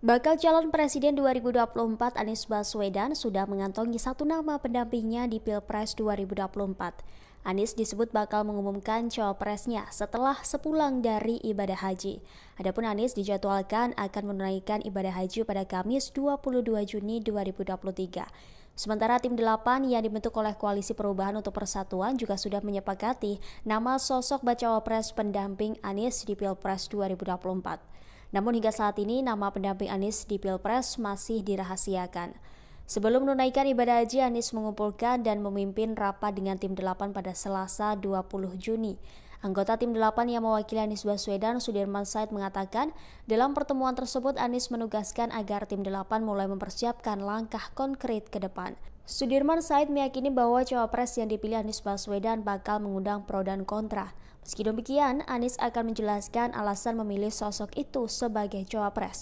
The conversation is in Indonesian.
Bakal calon Presiden 2024 Anies Baswedan sudah mengantongi satu nama pendampingnya di Pilpres 2024. Anies disebut bakal mengumumkan cawapresnya setelah sepulang dari ibadah haji. Adapun Anies dijadwalkan akan menunaikan ibadah haji pada Kamis 22 Juni 2023. Sementara tim 8 yang dibentuk oleh Koalisi Perubahan untuk Persatuan juga sudah menyepakati nama sosok bacawa pres pendamping Anies di Pilpres 2024. Namun hingga saat ini nama pendamping Anies di Pilpres masih dirahasiakan. Sebelum menunaikan ibadah haji, Anies mengumpulkan dan memimpin rapat dengan tim 8 pada Selasa 20 Juni. Anggota tim 8 yang mewakili Anies Baswedan, Sudirman Said, mengatakan dalam pertemuan tersebut Anies menugaskan agar tim 8 mulai mempersiapkan langkah konkret ke depan. Sudirman Said meyakini bahwa cawapres yang dipilih Anies Baswedan bakal mengundang pro dan kontra. Meski demikian, Anies akan menjelaskan alasan memilih sosok itu sebagai cawapres.